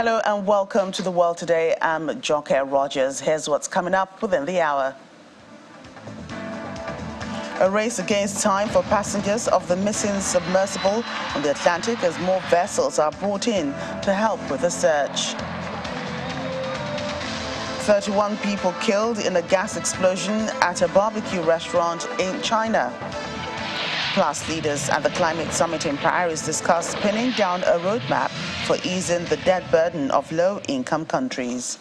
Hello and welcome to the World Today. I'm Joke Rogers. Here's what's coming up within the hour. A race against time for passengers of the missing submersible on the Atlantic as more vessels are brought in to help with the search. 31 people killed in a gas explosion at a barbecue restaurant in China. Plus, leaders at the climate summit in Paris discussed pinning down a roadmap for easing the debt burden of low-income countries.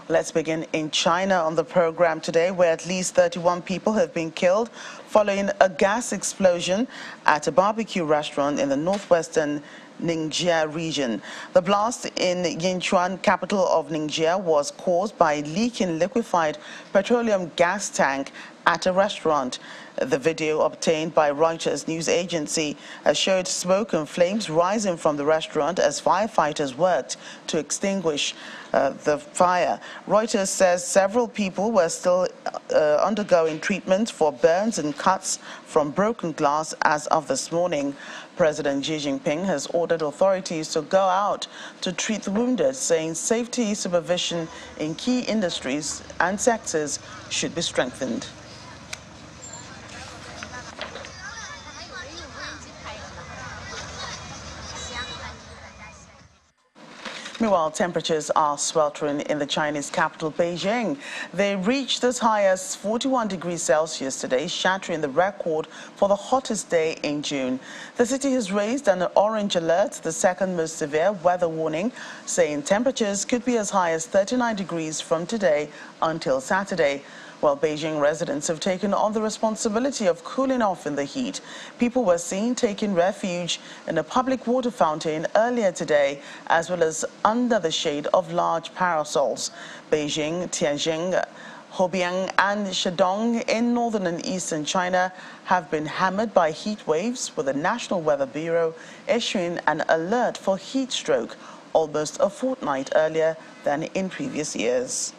Let's begin in China on the program today, where at least 31 people have been killed following a gas explosion at a barbecue restaurant in the northwestern Ningxia region. The blast in Yinchuan, capital of Ningxia, was caused by a leak in liquefied petroleum gas tank at a restaurant. The video obtained by Reuters news agency showed smoke and flames rising from the restaurant as firefighters worked to extinguish the fire. Reuters says several people were still undergoing treatment for burns and cuts from broken glass as of this morning. President Xi Jinping has ordered authorities to go out to treat the wounded, saying safety supervision in key industries and sectors should be strengthened. Meanwhile, temperatures are sweltering in the Chinese capital, Beijing. They reached as high as 41 degrees Celsius today, shattering the record for the hottest day in June. The city has raised an orange alert, the second most severe weather warning, saying temperatures could be as high as 39 degrees from today until Saturday. While Beijing residents have taken on the responsibility of cooling off in the heat, people were seen taking refuge in a public water fountain earlier today, as well as under the shade of large parasols. Beijing, Tianjin, Hobyan and Shandong in northern and eastern China have been hammered by heat waves, with the National Weather Bureau issuing an alert for heat stroke almost a fortnight earlier than in previous years.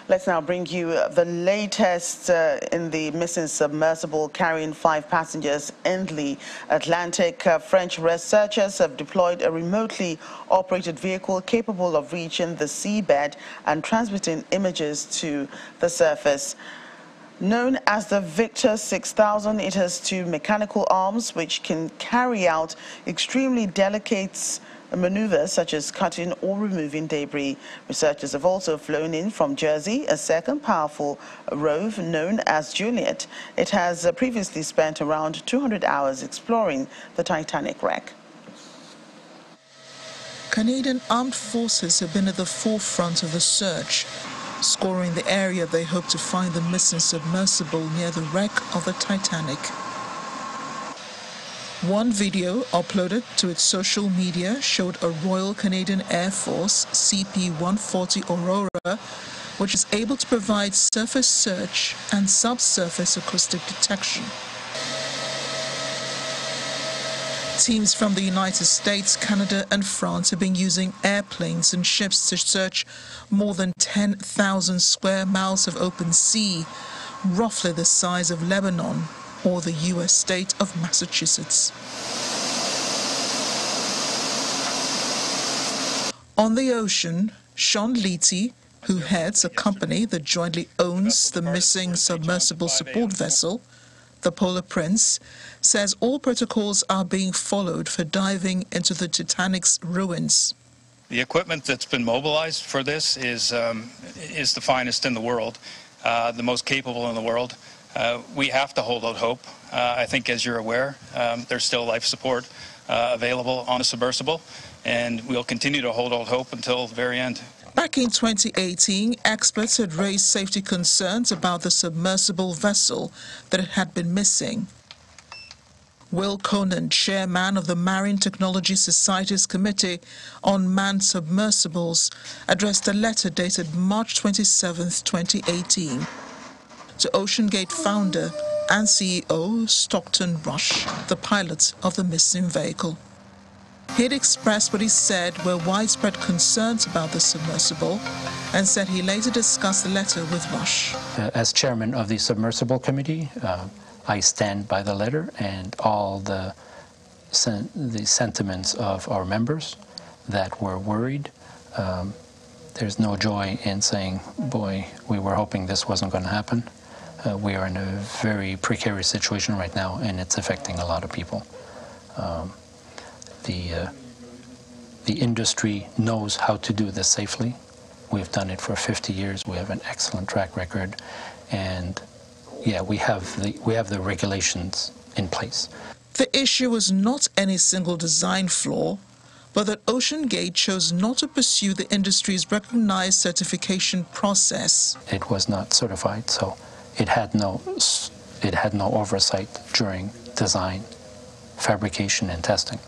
Let's now bring you the latest in the missing submersible carrying 5 passengers in the Atlantic. French researchers have deployed a remotely operated vehicle capable of reaching the seabed and transmitting images to the surface. Known as the Victor 6000, it has 2 mechanical arms which can carry out extremely delicate maneuvers such as cutting or removing debris. Researchers have also flown in from Jersey a second powerful rove known as Juliet. It has previously spent around 200 hours exploring the Titanic wreck. Canadian armed forces have been at the forefront of the search, scoring the area they hope to find the missing submersible near the wreck of the Titanic. One video uploaded to its social media showed a Royal Canadian Air Force CP-140 Aurora, which is able to provide surface search and subsurface acoustic detection. Teams from the United States, Canada and France have been using airplanes and ships to search more than 10,000 square miles of open sea, roughly the size of Lebanon or the U.S. state of Massachusetts. On the ocean, Sean Leety, who heads a company that jointly owns the missing submersible support vessel, the Polar Prince, says all protocols are being followed for diving into the Titanic's ruins. The equipment that's been mobilized for this is the finest in the world, the most capable in the world. We have to hold out hope. I think, as you're aware, there's still life support available on the submersible, and we'll continue to hold out hope until the very end. Back in 2018, experts had raised safety concerns about the submersible vessel that had been missing. Will Conan, chairman of the Marine Technology Society's Committee on Manned Submersibles, addressed a letter dated March 27, 2018. to OceanGate founder and CEO Stockton Rush, the pilot of the missing vehicle. He'd expressed what he said were widespread concerns about the submersible and said he later discussed the letter with Rush. As chairman of the submersible committee, I stand by the letter and all the sentiments of our members that were worried. There's no joy in saying, boy, we were hoping this wasn't going to happen. We are in a very precarious situation right now, and it's affecting a lot of people. The industry knows how to do this safely. We've done it for 50 years. We have an excellent track record, and yeah, we have the regulations in place. The issue was not any single design flaw, but that OceanGate chose not to pursue the industry's recognized certification process. It was not certified, so it had no oversight during design, fabrication, and testing.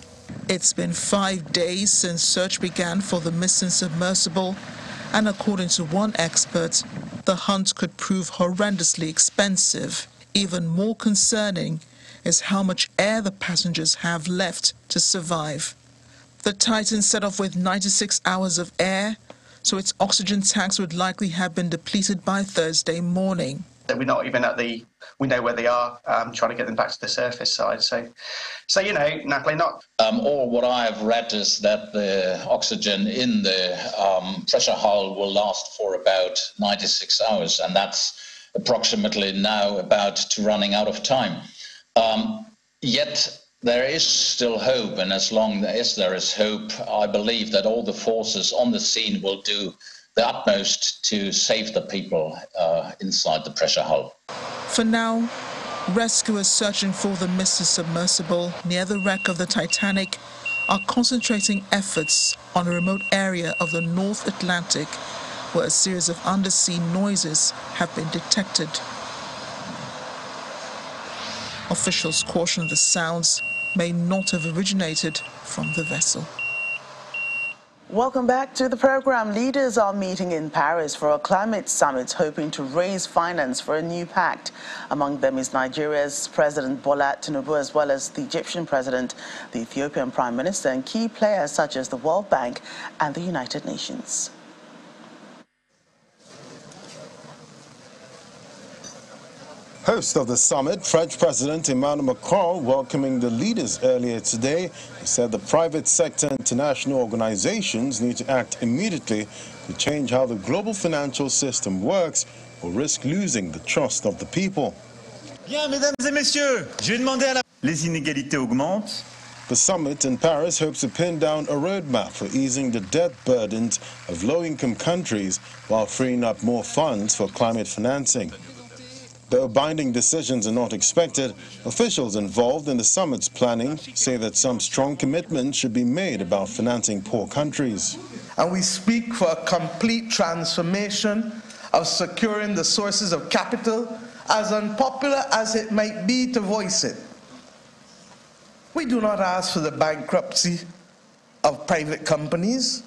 It's been 5 days since search began for the missing submersible, and according to one expert, the hunt could prove horrendously expensive. Even more concerning is how much air the passengers have left to survive. The Titan set off with 96 hours of air, so its oxygen tanks would likely have been depleted by Thursday morning. We're not even we know where they are, trying to get them back to the surface side. So you know, Natalie, not... Or what I have read is that the oxygen in the pressure hull will last for about 96 hours, and that's approximately now about to running out of time. Yet there is still hope, and as long as there is hope, I believe that all the forces on the scene will do the utmost to save the people inside the pressure hull. For now, rescuers searching for the missing submersible near the wreck of the Titanic are concentrating efforts on a remote area of the North Atlantic where a series of undersea noises have been detected. Officials caution the sounds may not have originated from the vessel. Welcome back to the program. Leaders are meeting in Paris for a climate summit hoping to raise finance for a new pact. Among them is Nigeria's President Bola Tinubu, as well as the Egyptian President, the Ethiopian Prime Minister, and key players such as the World Bank and the United Nations. Host of the summit, French President Emmanuel Macron, welcoming the leaders earlier today, he said the private sector and international organizations need to act immediately to change how the global financial system works or risk losing the trust of the people. Bien, mesdames et messieurs, je vais demander à la... Les inégalités augmentent. The summit in Paris hopes to pin down a roadmap for easing the debt burdens of low-income countries while freeing up more funds for climate financing. Though binding decisions are not expected, officials involved in the summit's planning say that some strong commitments should be made about financing poor countries. And we speak for a complete transformation of securing the sources of capital, as unpopular as it might be to voice it. We do not ask for the bankruptcy of private companies.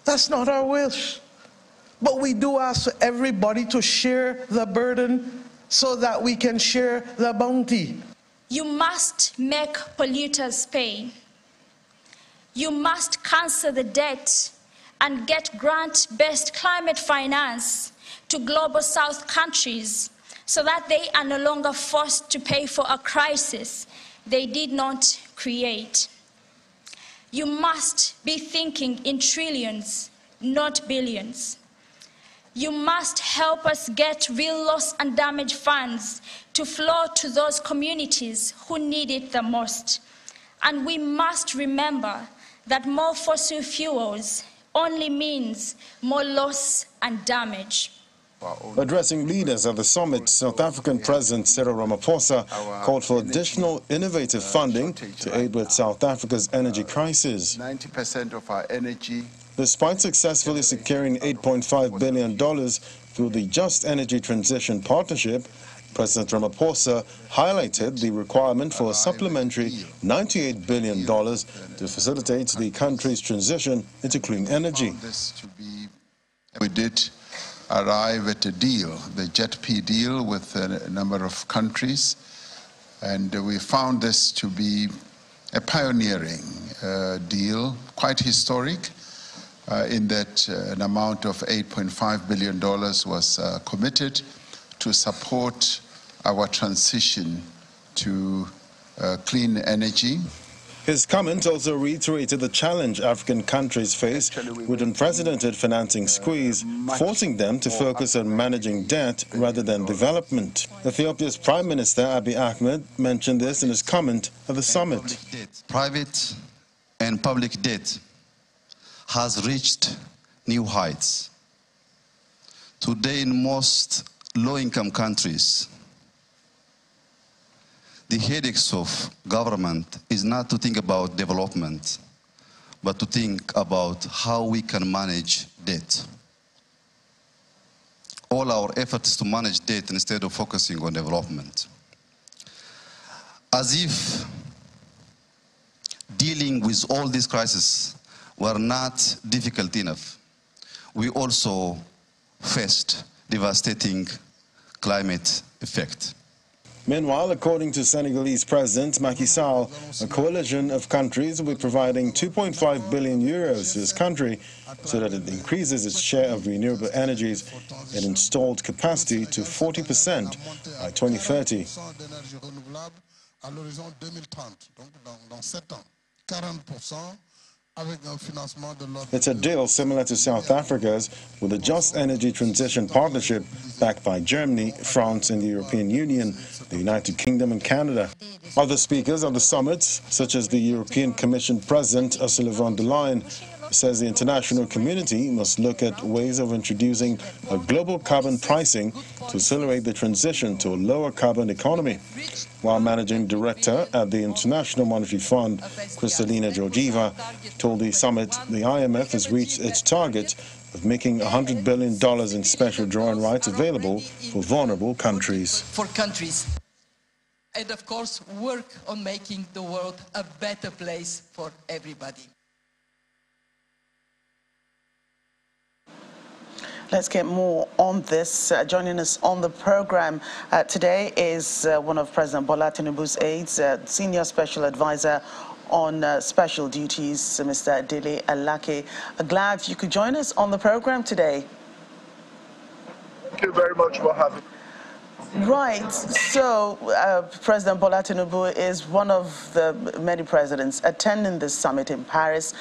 That's not our wish. But we do ask for everybody to share the burden so that we can share the bounty. You must make polluters pay. You must cancel the debt and get grant-based climate finance to global south countries so that they are no longer forced to pay for a crisis they did not create. You must be thinking in trillions, not billions. You must help us get real loss and damage funds to flow to those communities who need it the most. And we must remember that more fossil fuels only means more loss and damage. Addressing leaders at the summit, South African President Cyril Ramaphosa called for additional innovative funding to aid with South Africa's energy crisis. 90% of our energy. Despite successfully securing $8.5 billion through the Just Energy Transition Partnership, President Ramaphosa highlighted the requirement for a supplementary $98 billion to facilitate the country's transition into clean energy. We did arrive at a deal, the JETP deal, with a number of countries. And we found this to be a pioneering deal, quite historic, in that an amount of $8.5 billion was committed to support our transition to clean energy. His comment also reiterated the challenge African countries face with unprecedented financing squeeze, forcing them to focus on managing debt rather than development. Ethiopia's Prime Minister Abiy Ahmed mentioned this in his comment at the summit. Private and public debt has reached new heights. Today, in most low-income countries, the headaches of government is not to think about development, but to think about how we can manage debt. All our effort is to manage debt instead of focusing on development. As if dealing with all these crises were not difficult enough, we also faced devastating climate effect. Meanwhile, according to Senegalese President Macky Sall, a coalition of countries will be providing 2.5 billion euros to his country so that it increases its share of renewable energies and installed capacity to 40% by 2030. It's a deal similar to South Africa's with a Just Energy Transition Partnership backed by Germany, France and the European Union, the United Kingdom and Canada. Other speakers of the summit, such as the European Commission President Ursula von der Leyen, says the international community must look at ways of introducing a global carbon pricing to accelerate the transition to a lower carbon economy. While managing director at the International Monetary Fund, Kristalina Georgieva, told the summit the IMF has reached its target of making $100 billion in special drawing rights available for vulnerable countries. And of course, work on making the world a better place for everybody. Let's get more on this. Joining us on the program today is one of President Bola Tinubu's aides, Senior Special Advisor on Special Duties, Mr. Dele Alake. Glad you could join us on the program today. Thank you very much for having me. Right. So President Bola Tinubu is one of the many presidents attending this summit in Paris.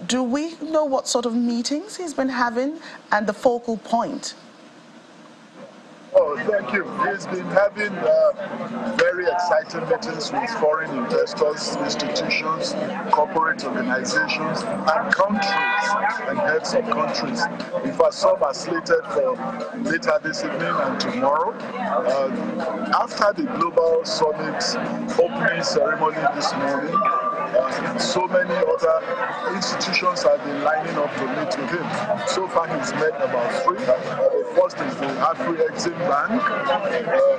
Do we know what sort of meetings he's been having and the focal point? Oh, thank you. He's been having very exciting meetings with foreign investors, institutions, corporate organizations, and countries, and heads of countries. In fact, some are slated for later this evening and tomorrow. After the Global Summit opening ceremony this morning, so many other institutions have been lining up to meet with him. So far, he's met about 3. The first is the Afri-Exim Bank,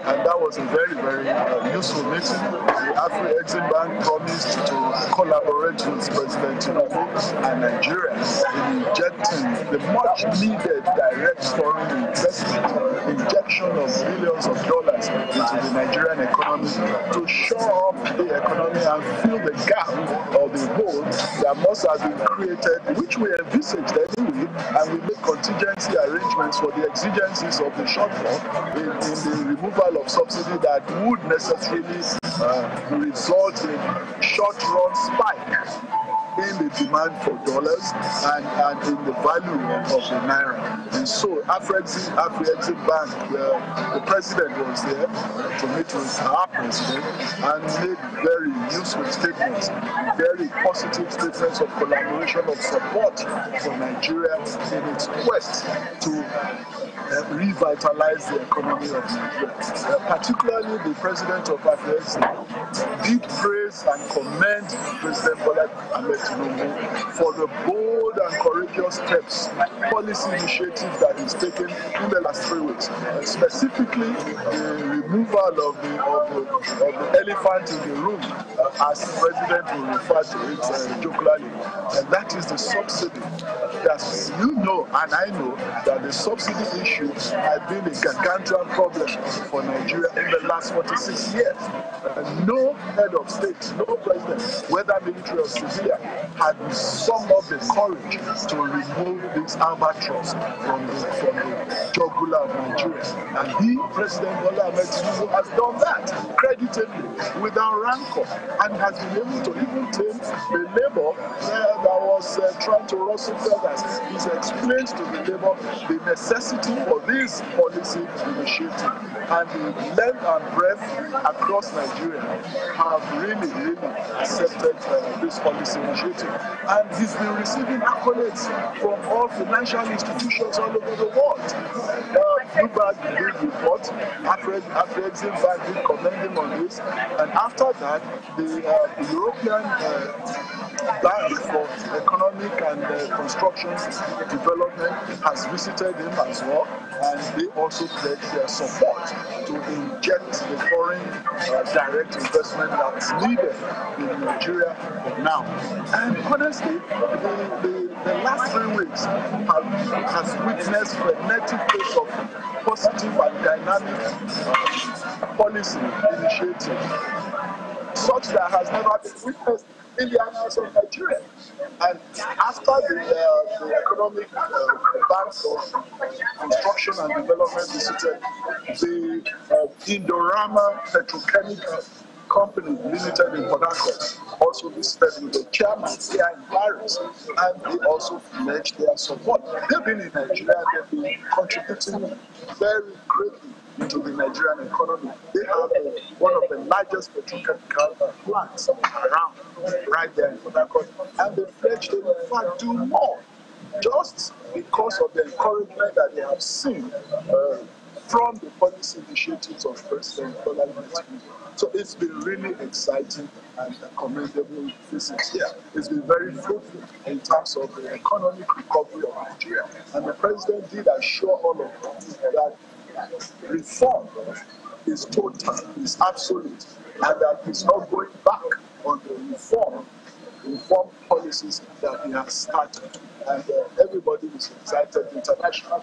and that was a very, very useful meeting. The Afri-Exim Bank promised to collaborate with President Tinubu and Nigeria in injecting the much-needed direct foreign investment, injection of billions of dollars into the Nigerian economy to shore up the economy and fill the gap or the hole that must have been created, which we envisaged anyway, and we make contingency arrangements for the exigencies of the shortfall in the removal of subsidy that would necessarily result in short-run spike in the demand for dollars and in the value of the naira. And so Afri-Exim Bank, the president was there to meet with our president and made very useful statements, very positive statements of collaboration, of support for Nigeria in its quest to revitalize the economy of Nigeria. Particularly the president of Afri-Exim did praise and commend President Bola Ahmed Tinubu for the bold and courageous steps, policy initiatives that he's taken in the last 3 weeks. Specifically, the removal of the elephant in the room, as the president will refer to it jocularly, and that is the subsidy. That you know and I know that the subsidy issue has been a gargantuan problem for Nigeria in the last 46 years. No head of state, no president, whether military or civilian, had summed up the courage to remove this albatross from the jugular of Nigeria. And he, President Bola Ahmed Tinubu, has done that creditably, without rancor, and has been able to even tame the labor that was trying to rustle feathers. He's explained to the labor the necessity for this policy initiative, and the length and breadth across Nigeria have really accepted this policy initiative. And he's been receiving accolades from all financial institutions all over the world. Bloomberg did report, Afrexim Bank did commend him on this, and after that, the European Bank for Economic and Construction Development has visited him as well, and they also pledged their support to inject the foreign direct investment that's needed in Nigeria now. And honestly, the last 3 weeks has witnessed frenetic pace of positive and dynamic policy initiative, such that has never been witnessed in the annals of Nigeria. And after the Economic Bank for Construction and Development visited, the Indorama Petrochemical Company Limited in Port Harcourt also visited with the chairman here in Paris, and they also pledged their support. They've been in Nigeria, they've been contributing very greatly into the Nigerian economy. They have one of the largest petrochemical plants around, right there in Port Harcourt, and they pledged to, in fact, do more, just because of the encouragement that they have seen from the policy initiatives of President Bola Ahmed Tinubu. So it's been really exciting and commendable visit here. It's been very fruitful in terms of the economic recovery of Nigeria. And the president did assure all of us that reform is total, is absolute, and that he's not going back on the reform policies that he has started. And everybody is excited. The international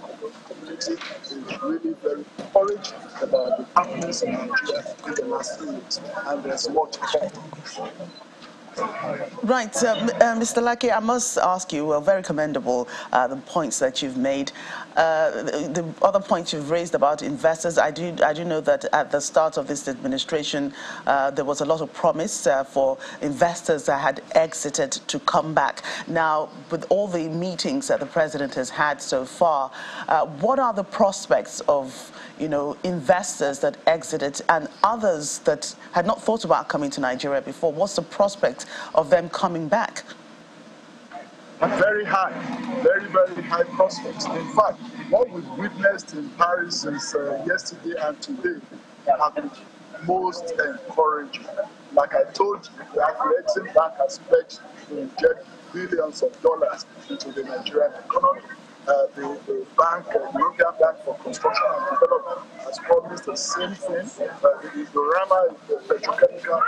community is really very encouraged about the happenings in Nigeria in the last 3 weeks, and there's more to come. Right, Mr. Lackey, I must ask you, well, very commendable, the points that you've made. The other points you've raised about investors, I do know that at the start of this administration, there was a lot of promise for investors that had exited to come back. Now, with all the meetings that the president has had so far, what are the prospects of investors that exited and others that had not thought about coming to Nigeria before? What's the prospect of them coming back? Very high, very high prospects. In fact, what we've witnessed in Paris since yesterday and today have been most encouraging. Like I told you, the Afrexim Bank has pledged to inject billions of dollars into the Nigerian economy. The European Bank for Construction and Development has promised the same thing. The Indorama petrochemical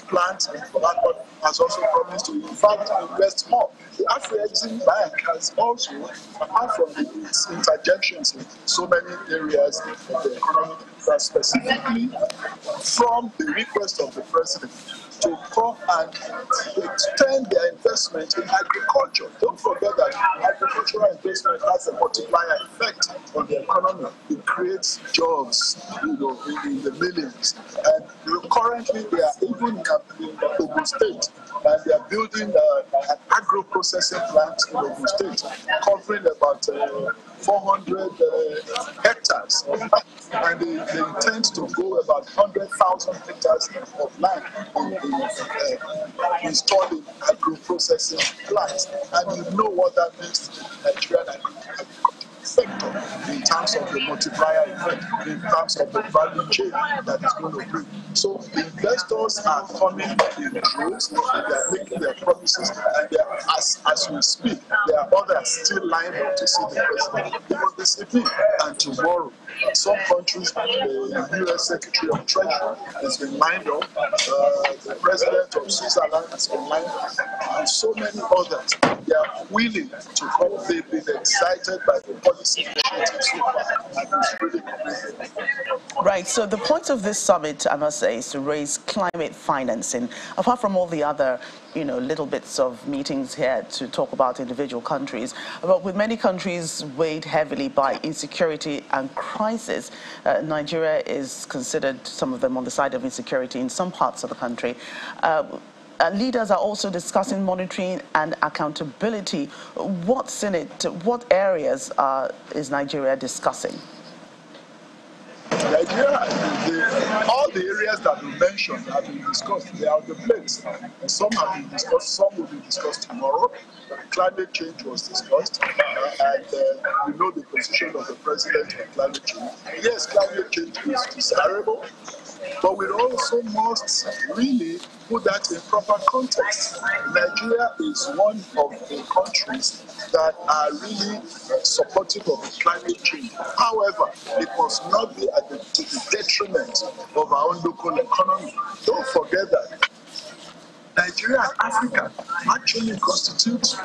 plant in Port Harcourt has also promised to, in fact, invest more. The Afrexim Bank has also, apart from its interjections in so many areas of the economy, but specifically from the request of the president to come and extend their investment in agriculture. Don't forget that agricultural investment has a multiplier effect on the economy. It creates jobs, in the millions. And currently, they are even in Ogun State, and they are building an agro-processing plant in Ogun State, covering about 400 hectares of land, and they intend to go about 100,000 hectares of land installing agro-processing plants. And you know what that means to the Nigerian agriculture sector in terms of the multiplier effect, in terms of the value chain that is going to bring. So investors are coming in droves, and they are making their promises, and they are, as we speak, there are others still lined up to see the president, even this evening and tomorrow. Some countries, the U.S. Secretary of Treasury has been lined up, the president of Switzerland has been lined up, and so many others. They are willing to come. They've been excited by the policy initiatives so far, and it's really commendable. Right, so the point of this summit, I must say, is to raise climate financing. Apart from all the other, little bits of meetings here to talk about individual countries, but with many countries weighed heavily by insecurity and crisis, Nigeria is considered, some of them, on the side of insecurity in some parts of the country. Leaders are also discussing monitoring and accountability. What's in it? What areas is Nigeria discussing? Nigeria, all the areas that we mentioned have been discussed. They are on the plate. And some have been discussed, some will be discussed tomorrow. Climate change was discussed, and we know the position of the president on climate change. Yes, climate change is desirable, but we also must really put that in proper context. Nigeria is one of the countries that are really supportive of climate change. However, it must not be to the detriment of our own local economy. Don't forget that Nigeria and Africa actually constitute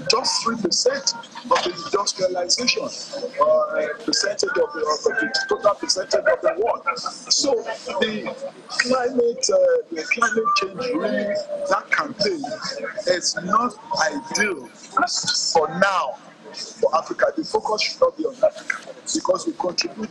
just 3% of the industrialization percentage of the total percentage of the world. So the climate change, really, that campaign is not ideal for now. For Africa, the focus should not be on Africa, because we contribute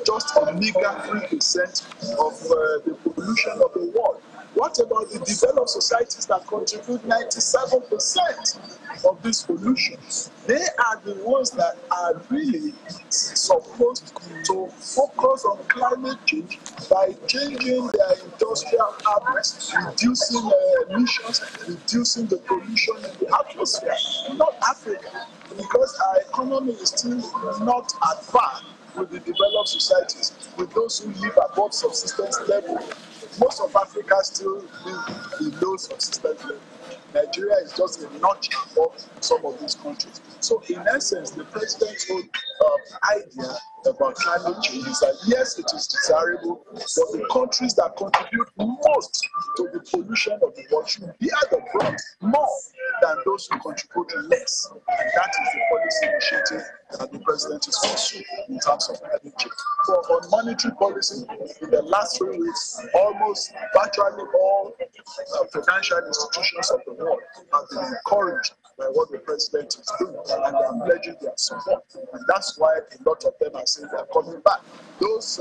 just a meager 3% of the pollution of the world. What about the developed societies that contribute 97% of this pollution? They are the ones that are really supposed to focus on climate change by changing their industrial habits, reducing emissions, reducing the pollution in the atmosphere, not Africa, because our economy is still not at par with the developed societies, with those who live above subsistence level. Most of Africa still live below subsistence level. Nigeria is just a notch above some of these countries. So in essence, the president's whole idea about climate change is that yes, it is desirable, but the countries that contribute most to the pollution of the world should bear the brunt more than those who contribute less. And that is the policy initiative that the president is pursuing in terms of climate change. So on monetary policy, in the last 3 weeks, almost virtually all financial institutions of the world have been encouraged by what the president is doing, and they are pledging their support. And that's why a lot of them are saying they are coming back. Those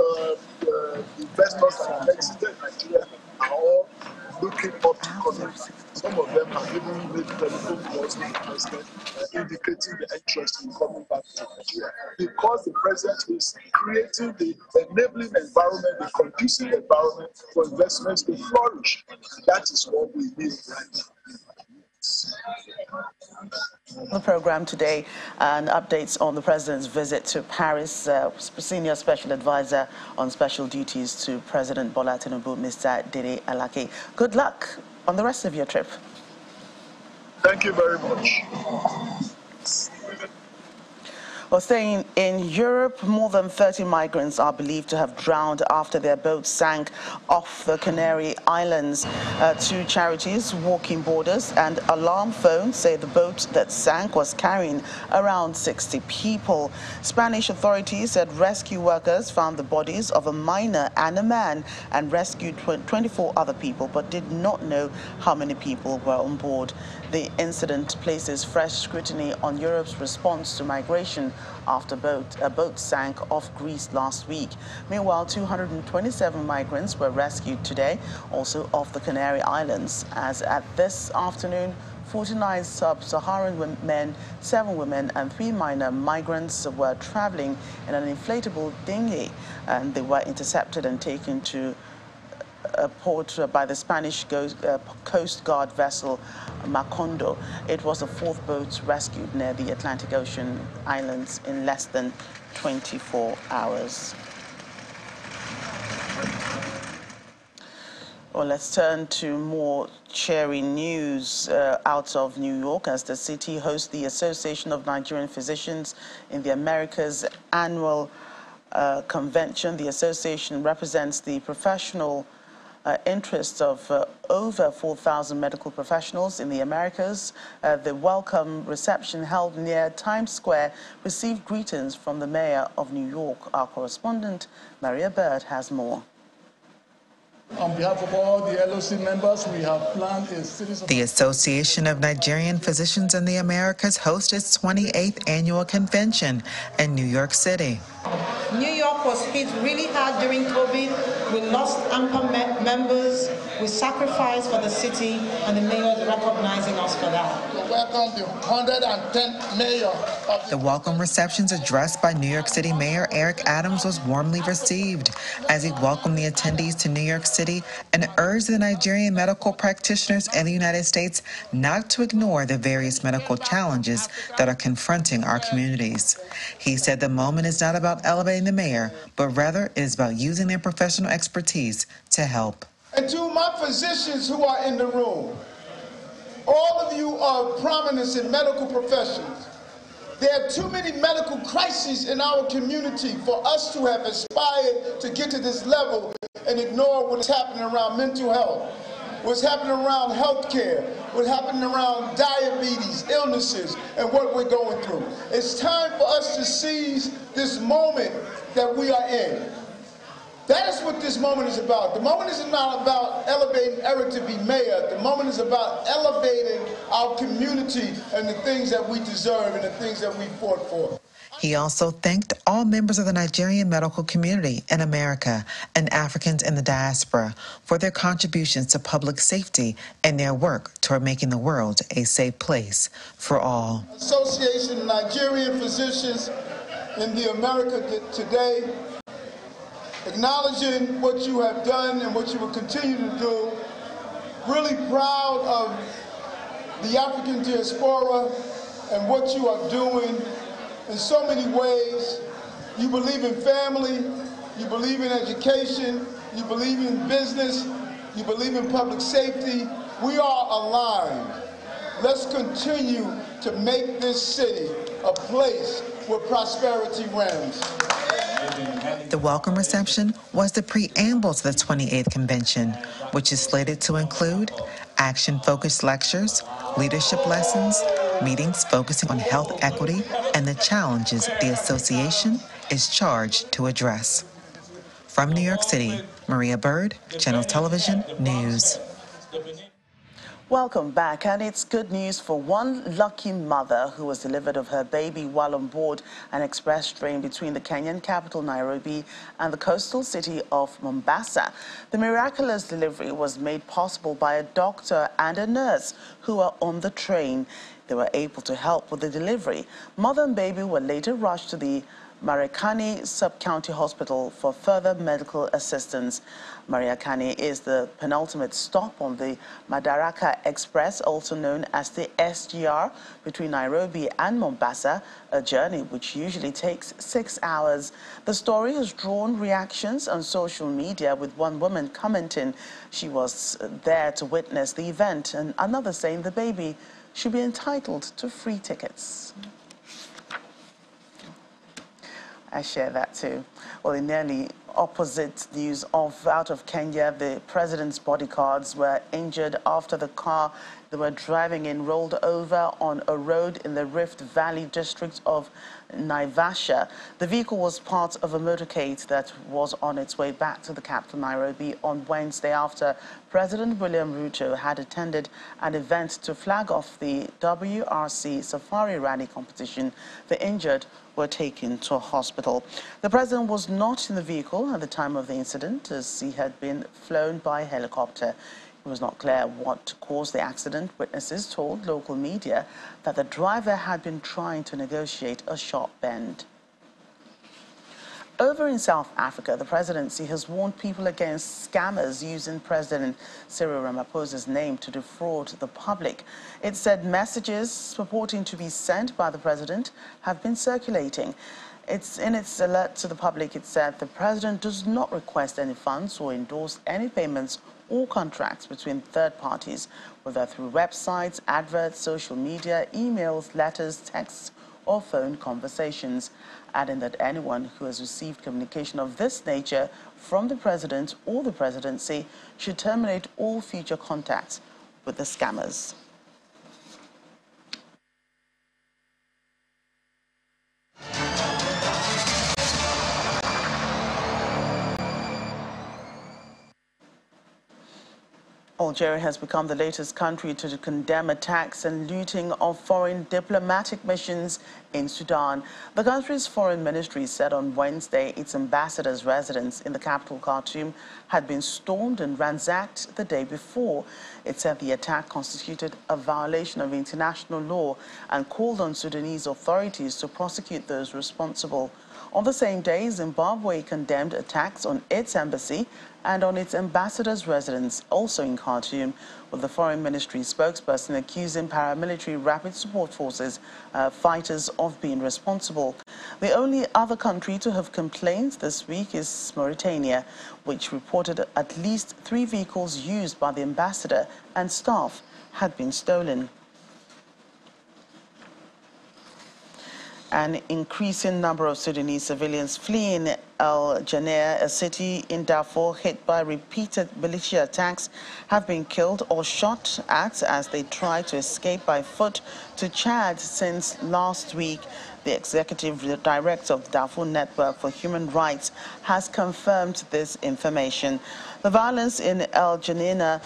investors that have exited Nigeria are all looking up to coming back. Some of them have even made telephone calls to the president indicating the interest in coming back to Nigeria, because the president is creating the enabling environment, the conducive environment for investments to flourish. That is what we need right now. The program today, and updates on the president's visit to Paris. Senior Special Advisor on Special Duties to President Bola Tinubu, Mr. Dede Alake. Good luck on the rest of your trip. Thank you very much. Well, staying in Europe, more than 30 migrants are believed to have drowned after their boat sank off the Canary Islands. Two charities, Walking Borders and Alarm Phone, say the boat that sank was carrying around 60 people. Spanish authorities said rescue workers found the bodies of a minor and a man and rescued 24 other people, but did not know how many people were on board. The incident places fresh scrutiny on Europe's response to migration after a boat sank off Greece last week. Meanwhile, 227 migrants were rescued today, also off the Canary Islands, as at this afternoon, 49 sub-Saharan men, 7 women and 3 minor migrants were traveling in an inflatable dinghy, and they were intercepted and taken to a port by the Spanish Coast Guard vessel Macondo. It was the fourth boat rescued near the Atlantic Ocean islands in less than 24 hours. Well, let's turn to more cheery news out of New York as the city hosts the Association of Nigerian Physicians in the Americas annual convention. The association represents the professional interests of over 4,000 medical professionals in the Americas. The welcome reception held near Times Square received greetings from the mayor of New York. Our correspondent, Maria Bird, has more. On behalf of all the LOC members, we have planned a series of... The Association of Nigerian Physicians in the Americas hosts its 28th annual convention in New York City. New York was hit really hard during COVID. We lost ample members. We sacrificed for the city, and the mayor is recognizing us for that. To welcome the 110th mayor. The welcome receptions addressed by New York City Mayor Eric Adams was warmly received as he welcomed the attendees to New York City and urged the Nigerian medical practitioners in the United States not to ignore the various medical challenges that are confronting our communities. He said the moment is not about elevating the mayor, but rather it is about using their professional expertise to help. And to my physicians who are in the room, all of you are prominent in medical professions. There are too many medical crises in our community for us to have aspired to get to this level and ignore what's happening around mental health, what's happening around health care, what's happening around diabetes, illnesses, and what we're going through. It's time for us to seize this moment that we are in. That is what this moment is about. The moment is not about elevating Eric to be mayor. The moment is about elevating our community and the things that we deserve and the things that we fought for. He also thanked all members of the Nigerian medical community in America and Africans in the diaspora for their contributions to public safety and their work toward making the world a safe place for all. Association of Nigerian Physicians in the America today, acknowledging what you have done and what you will continue to do, really proud of the African diaspora and what you are doing in so many ways. You believe in family, you believe in education, you believe in business, you believe in public safety. We are aligned. Let's continue to make this city a place where prosperity reigns. The welcome reception was the preamble to the 28th convention, which is slated to include action-focused lectures, leadership lessons, meetings focusing on health equity, and the challenges the association is charged to address. From New York City, Maria Bird, Channel Television News. Welcome back, and it's good news for one lucky mother who was delivered of her baby while on board an express train between the Kenyan capital Nairobi and the coastal city of Mombasa. The miraculous delivery was made possible by a doctor and a nurse who were on the train. They were able to help with the delivery. Mother and baby were later rushed to the Mariakani Sub-County Hospital for further medical assistance. Mariakani is the penultimate stop on the Madaraka Express, also known as the SGR, between Nairobi and Mombasa, a journey which usually takes 6 hours. The story has drawn reactions on social media, with one woman commenting she was there to witness the event, and another saying the baby should be entitled to free tickets. I share that too. Well, in nearly opposite news out of Kenya, the president's bodyguards were injured after the car they were driving in rolled over on a road in the Rift Valley district of Naivasha. The vehicle was part of a motorcade that was on its way back to the capital, Nairobi, on Wednesday after President William Ruto had attended an event to flag off the WRC Safari Rally competition. The injured were taken to a hospital. The president was not in the vehicle at the time of the incident, as he had been flown by helicopter. It was not clear what caused the accident. Witnesses told local media that the driver had been trying to negotiate a sharp bend. Over in South Africa, the presidency has warned people against scammers using President Cyril Ramaphosa's name to defraud the public. It said messages purporting to be sent by the president have been circulating. In its alert to the public, it said the president does not request any funds or endorse any payments or contracts between third parties, whether through websites, adverts, social media, emails, letters, texts, or phone conversations, adding that anyone who has received communication of this nature from the president or the presidency should terminate all future contacts with the scammers. Algeria has become the latest country to condemn attacks and looting of foreign diplomatic missions in Sudan. The country's foreign ministry said on Wednesday its ambassador's residence in the capital Khartoum had been stormed and ransacked the day before. It said the attack constituted a violation of international law and called on Sudanese authorities to prosecute those responsible. On the same day, Zimbabwe condemned attacks on its embassy and on its ambassador's residence, also in Khartoum, with the foreign ministry spokesperson accusing paramilitary rapid support forces fighters of being responsible. The only other country to have complained this week is Mauritania, which reported at least 3 vehicles used by the ambassador and staff had been stolen. An increasing number of Sudanese civilians fleeing El Geneir, a city in Darfur hit by repeated militia attacks, have been killed or shot at as they try to escape by foot to Chad since last week. The executive director of the Darfur Network for Human Rights has confirmed this information. The violence in El Geneir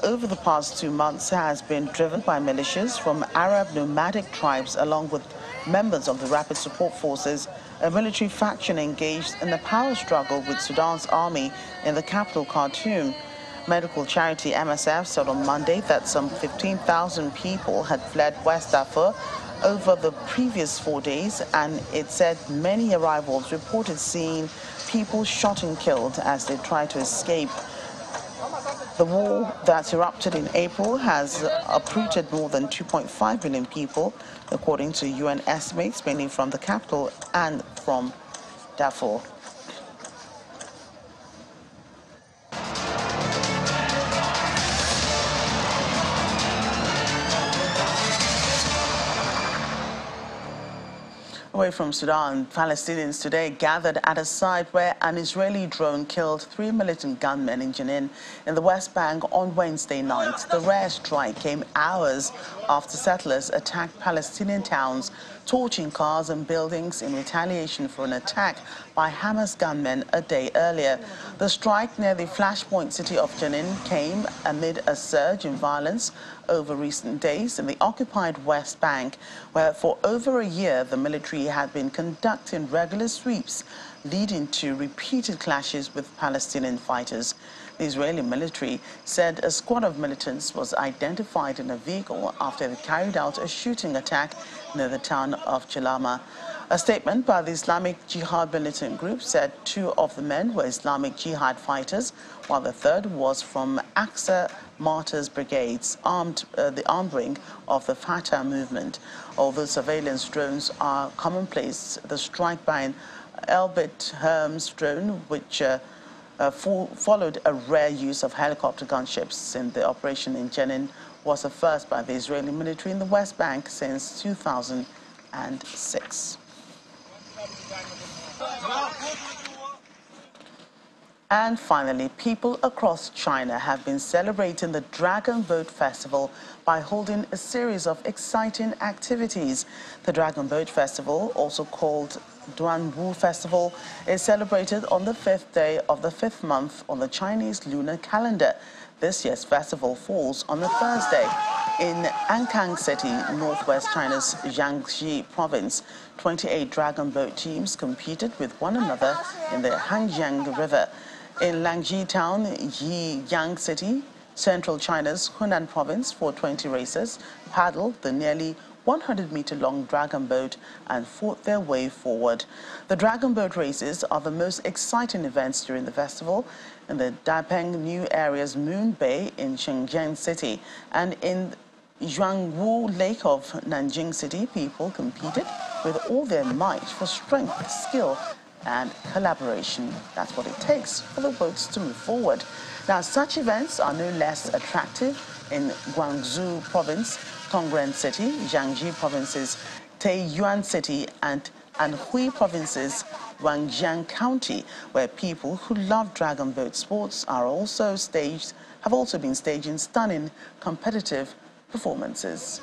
over the past 2 months has been driven by militias from Arab nomadic tribes along with members of the Rapid Support Forces, a military faction engaged in a power struggle with Sudan's army in the capital Khartoum. Medical charity MSF said on Monday that some 15,000 people had fled West Darfur over the previous 4 days, and it said many arrivals reported seeing people shot and killed as they tried to escape. The war that erupted in April has uprooted more than 2.5 million people, according to UN estimates, mainly from the capital and from Darfur. Away from Sudan, Palestinians today gathered at a site where an Israeli drone killed 3 militant gunmen in Jenin in the West Bank on Wednesday night. The rare strike came hours after settlers attacked Palestinian towns, torching cars and buildings in retaliation for an attack by Hamas gunmen a day earlier. The strike near the flashpoint city of Jenin came amid a surge in violence over recent days in the occupied West Bank, where for over a year the military had been conducting regular sweeps, leading to repeated clashes with Palestinian fighters. The Israeli military said a squad of militants was identified in a vehicle after they carried out a shooting attack near the town of Jalama. A statement by the Islamic Jihad militant group said 2 of the men were Islamic Jihad fighters, while the 3rd was from Aqsa Martyrs Brigades, the armed wing of the Fatah movement. Although surveillance drones are commonplace, the strike by an Elbit Hermes drone, which followed a rare use of helicopter gunships in the operation in Jenin, was a first by the Israeli military in the West Bank since 2006. And finally, people across China have been celebrating the Dragon Boat Festival by holding a series of exciting activities. The Dragon Boat Festival, also called Duanwu Festival, is celebrated on the 5th day of the 5th month on the Chinese lunar calendar. This year's festival falls on a Thursday. In Ankang City, northwest China's Jiangxi province, 28 dragon boat teams competed with one another in the Hangjiang River. In Langji town, Yiyang City, central China's Hunan province, 420 racers paddled the nearly 100-meter-long dragon boat and fought their way forward. The dragon boat races are the most exciting events during the festival in the Dapeng New Area's Moon Bay in Shenzhen City, and in Zhuangwu Lake of Nanjing City, people competed with all their might for strength, skill, and collaboration. That's what it takes for the boats to move forward. Now, such events are no less attractive in Guangzhou Province, Tongren City, Jiangxi Province's Taiyuan City, and Anhui Province's Wangjiang County, where people who love dragon boat sports have also been staging stunning competitive performances.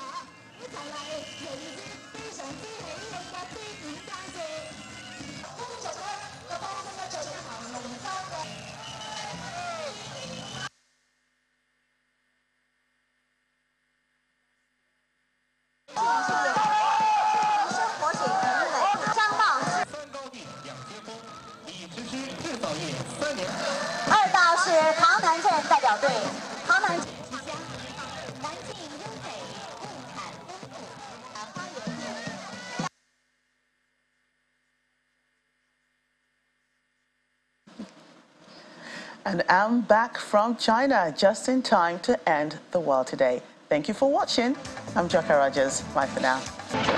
And I'm back from China just in time to end the world today. Thank you for watching. I'm Joka Rogers. Bye for now.